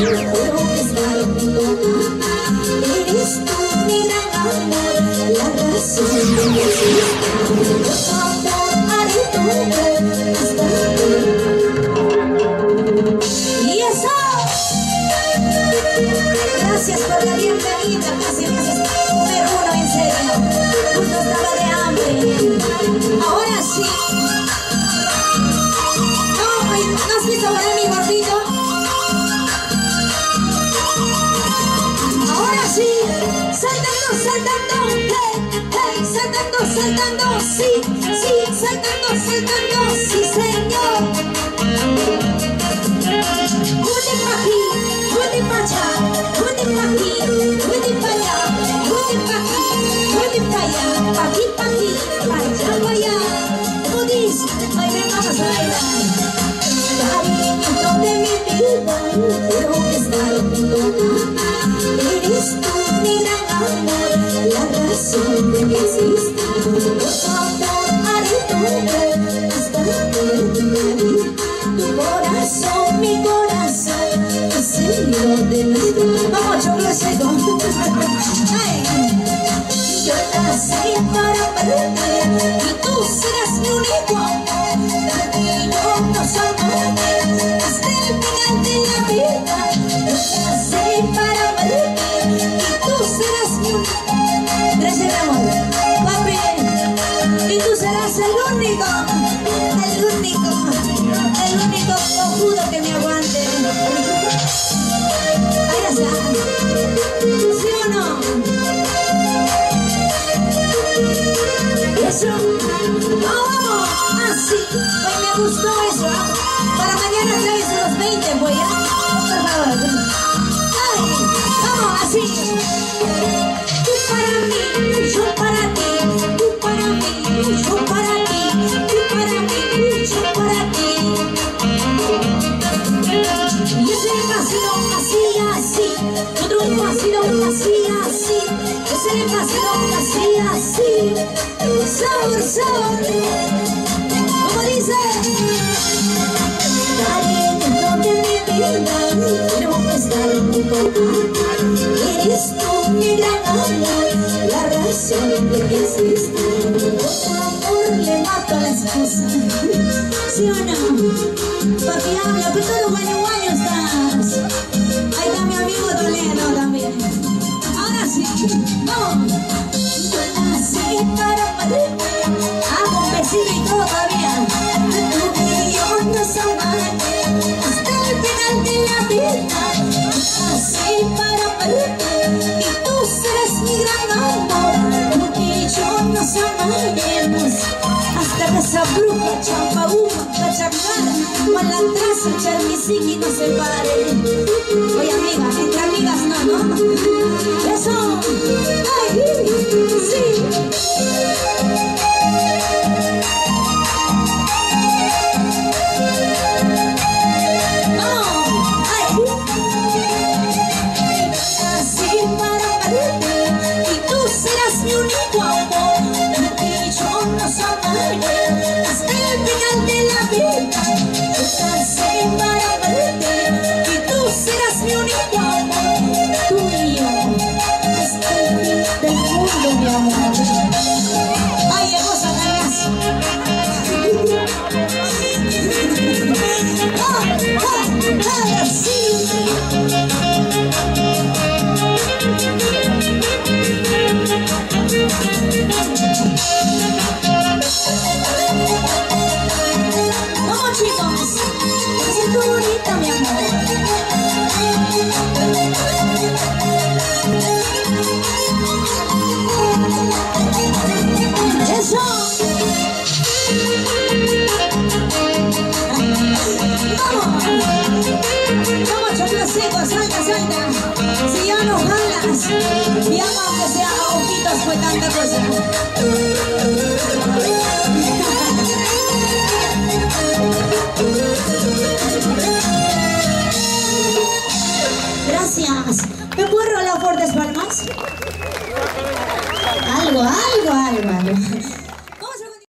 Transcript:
quiero estar junto a ti. Eres tú mi gran amor, la razón de mi existir. Por tu amor haré todo hasta ti. Y eso. Gracias por la bienvenida, casi meses número uno, en serio. Justo estaba de hambre. Ahora sí. ¿No has visto por ahí mi gordito? Ahora sí. Saltando, saltando, hey, hey, saltando, saltando, sí, sí, saltando, saltando, sí, señor. Junte pa' aquí, junte pa' allá, junte pa' aquí, junte pa' allá, junte pa' aquí, junte pa' allá, pa' aquí, allá, pa' allá. Tú dices, ay, ven, vamos a bailar. Cariño de mi vida, quiero estar junto a ti. Eres tú mi gran amor, la razón de mi existir. Por tu amor haré todo hasta terminar. Tu corazón, mi corazón, es el hilo de nuestro. Vamos, yo lo sé. Yo nací para amarte y tú serás mi único amor. Yo no soy nadie hasta el final de la vida. Yo nací para amarte y tú serás mi único amor. Gracias, amor. Papi, y tú serás el único cojudo que me aguante. Ahí está. ¿Sí o no? Eso. Vamos. Así. Hoy me gustó eso. Para mañana traes los 20, voy a. Por favor. Ay. Vamos, así. Tú para mí, yo para ti. Tú para mí, yo para ti. Tú para mí, yo para ti. Y ese pasito así, así. Otro pasito así, así. Ese pasito así, así. Sabor, sabor. ¿Cómo dice? Cariño de mi vida, quiero estar junto a ti. Eres tú mi gran amor, la razón de mi existir. Por tu amor le mato a la esposa. ¿Sí o no? Papi habla, pero todo guaño estás. Ahí está mi amigo Toledo también. Ahora sí, vamos. Yo nací para amarte. Con besito y todo todavía. Tú y yo nos amamos hasta el final de la vida. Yo nací para amarte y tú serás mi gran amor. Tú y yo nos amaremos hasta que esa bruja, champaúma, cachacana, malandraza, charmisiqui nos separe. Oye, amiga, entre amigas no, ¿no? Eso. Ay, sí. Vamos, chicos, me siento bonita, mi amor. Eso. Vamos, choclo seco, salta, salta. Si ya no jalas, ya aunque sea a ojitos fue tanta cosa. Gracias. ¿Me puedo rolar fuertes palmas? Algo.